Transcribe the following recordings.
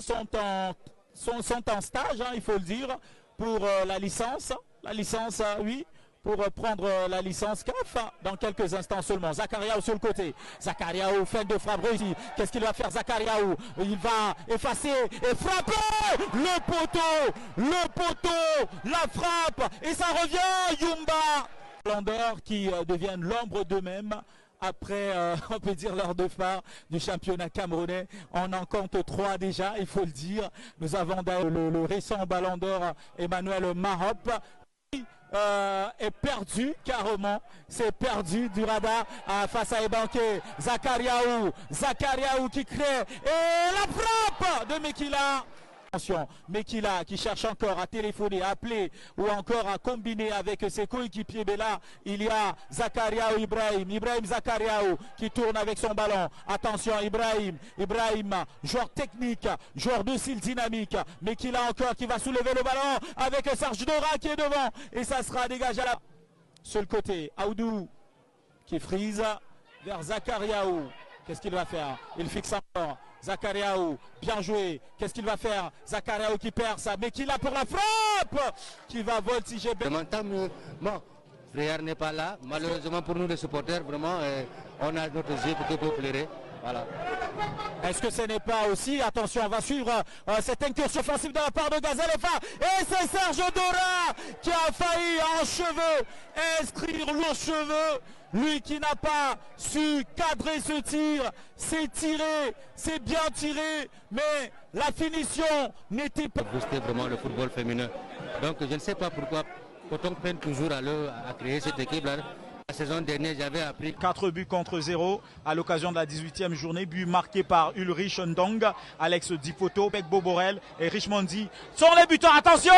sont en stage, hein, il faut le dire, pour la licence. La licence, oui, pour prendre la licence CAF dans quelques instants seulement. Zakariaou sur le côté. Zakariaou, fin de frappe réussie. Qu'est-ce qu'il va faire, Zakariaou? Il va effacer et frapper le poteau, la frappe, et ça revient, Yumba. Landers qui deviennent l'ombre d'eux-mêmes. Après, on peut dire, l'heure de phare du championnat camerounais. On en compte 3 déjà, il faut le dire. Nous avons le récent ballon d'or Emmanuel Mahop. Est perdu carrément, c'est perdu du radar face à Ebanké. Zakariaou qui crée, et la frappe de Mekila. Attention, Mekila qui cherche encore à téléphoner, à appeler ou encore à combiner avec ses coéquipiers. Mais là, il y a Zakariaou Ibrahim Zakariaou qui tourne avec son ballon. Attention, Ibrahim, joueur technique, joueur de style dynamique. Mekila encore qui va soulever le ballon avec Serge Dora qui est devant. Et ça sera dégagé sur le côté. Aoudou qui frise vers Zakariaou. Qu'est-ce qu'il va faire? Il fixe encore. Zakariaou, bien joué. Qu'est-ce qu'il va faire? Zakariaou qui perd ça, mais qui l'a pour la frappe, qui va voltiger. Bon, Frère n'est pas là. Malheureusement pour nous les supporters, vraiment, on a notre jeu pour pleurer. Voilà. Est-ce que ce n'est pas aussi, attention, on va suivre cette incursion offensive de la part de Gazalefa, et c'est Serge Dora qui a failli en cheveux inscrire le cheveu. Lui qui n'a pas su cadrer ce tir, c'est tiré, c'est bien tiré, mais la finition n'était pas... Booster vraiment le football féminin. Donc je ne sais pas pourquoi on peine toujours à créer cette équipe-là. La saison dernière, j'avais appris 4 buts contre 0 à l'occasion de la 18e journée. But marqué par Ulrich Ndong, Alex Dipoto, Pek Boborel et Richmondi sont les buteurs. Attention!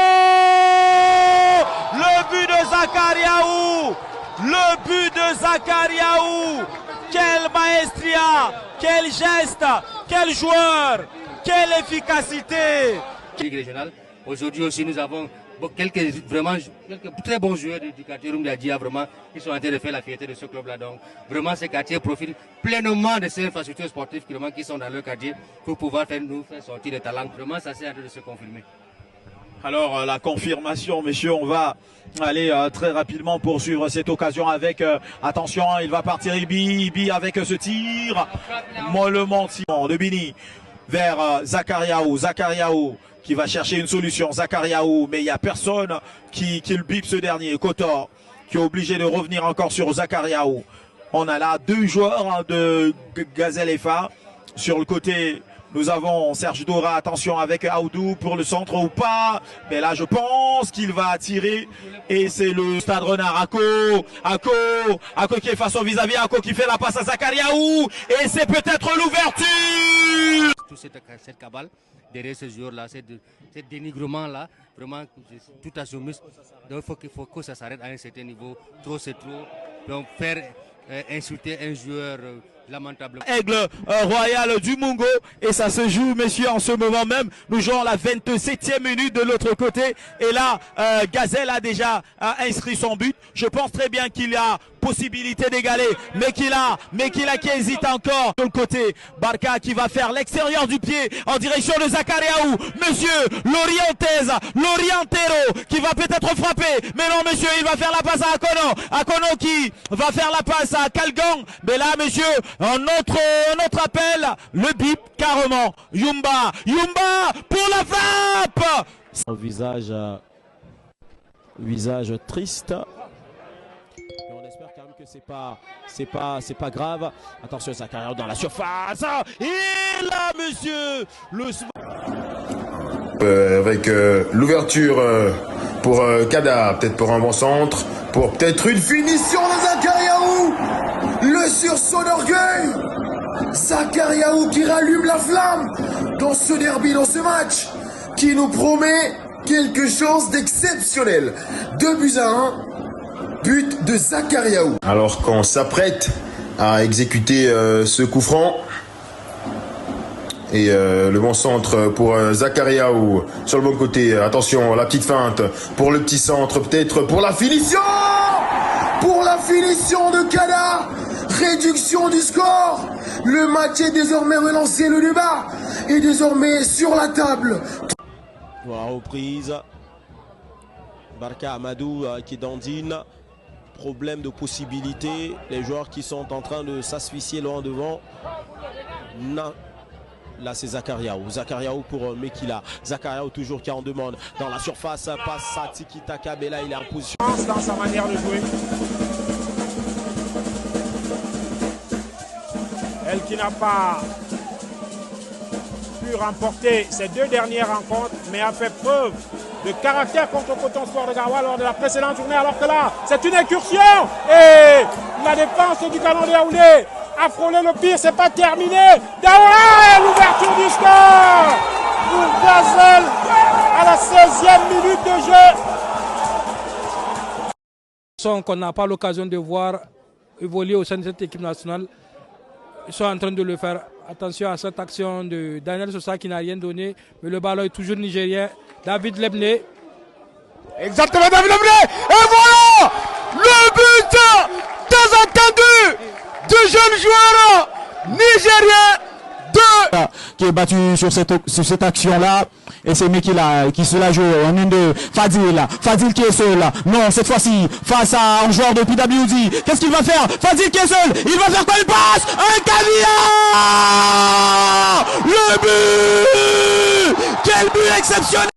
Le but de Zakariaou! Le but de Zakariaou! Quelle maestria! Quel geste! Quel joueur! Quelle efficacité! Ligue régionale. Aujourd'hui aussi, nous avons quelques très bons joueurs du quartier Rumdiadia, vraiment, qui sont en train de faire la fierté de ce club-là. Donc, vraiment, ces quartiers profitent pleinement de ces infrastructures sportives qui sont dans leur quartier pour pouvoir nous faire sortir des talents. Vraiment, ça c'est en train de se confirmer. Alors, la confirmation, messieurs, on va aller très rapidement poursuivre cette occasion avec, attention, il va partir Ibi avec ce tir, mollement de Bini vers Zakariaou qui va chercher une solution, Zakariaou, mais il n'y a personne qui le bip ce dernier, Kotor, qui est obligé de revenir encore sur Zakariaou. On a là 2 joueurs de Gazalefa. Sur le côté, nous avons Serge Dora, attention avec Aoudou pour le centre ou pas. Mais là, je pense qu'il va tirer. Et c'est le Stade Renard. Ako qui est face au vis-à-vis. Ako qui fait la passe à Zakariaou. Et c'est peut-être l'ouverture. Toute cette cabale derrière ce joueur-là, ce dénigrement-là, vraiment, tout assumé. Donc il faut que ça s'arrête à un certain niveau. Trop, c'est trop. Donc faire insulter un joueur lamentable. Aigle royal du Mungo, et ça se joue, messieurs, en ce moment même. Nous jouons la 27e minute de l'autre côté, et là Gazelle a déjà inscrit son but. Je pense très bien qu'il y a possibilité d'égaler, mais qu'il a qui hésite encore. De le côté, Barca qui va faire l'extérieur du pied en direction de Zakariaou. Monsieur l'Orientero qui va peut-être frapper, mais non, monsieur, il va faire la passe à Akono qui va faire la passe à Kalgang. Mais là, monsieur, un autre appel, le bip carrément. Yumba pour la frappe. Visage triste. Et on espère quand même que c'est pas grave. Attention, Zakariaou dans la surface. Et là, monsieur, avec l'ouverture pour Kada, peut-être pour un bon centre, pour peut-être une finition de Zakariaou. Le sursaut d'orgueil. Zakariaou qui rallume la flamme dans ce derby, dans ce match, qui nous promet quelque chose d'exceptionnel. 2-1. But de Zakariaou. Alors qu'on s'apprête à exécuter ce coup franc, et le bon centre pour Zakariaou sur le bon côté. Attention, la petite feinte pour le petit centre, peut-être pour la finition. Pour la finition de Kada. Réduction du score. Le match est désormais relancé, le débat est désormais sur la table. Voilà, reprise. Barka Amadou qui dandine. Problème de possibilité. Les joueurs qui sont en train de s'asphyxier loin devant. Là, c'est Zakariaou. Zakariaou pour Mekila. Zakariaou toujours qui en demande. Dans la surface, passe à Tiki Taka. Bella, il est en position. Dans sa manière de jouer. Elle qui n'a pas pu remporter ses 2 dernières rencontres, mais a fait preuve de caractère contre Coton Sport de Garoua lors de la précédente journée, alors que là, c'est une incursion et la défense du Canon de Yaoundé a frôlé le pire, c'est pas terminé. Daouda, l'ouverture du score pour Gazelle à la 16e minute de jeu. Qu'on n'a pas l'occasion de voir évoluer au sein de cette équipe nationale, ils sont en train de le faire. Attention à cette action de Daniel Sosa qui n'a rien donné, mais le ballon est toujours nigérien. David Lebné. Exactement, David Lebné. Et voilà le but très attendu du jeune joueur nigérien qui est battu sur cette action-là. Et c'est Mekila qui se la joue en une de Fadil. Fadil qui est seul. Non, cette fois-ci, face à un joueur de PWD. Qu'est-ce qu'il va faire? Fadil qui est seul. Il va faire quoi? Il passe. Un caviar. Le but. Quel but exceptionnel.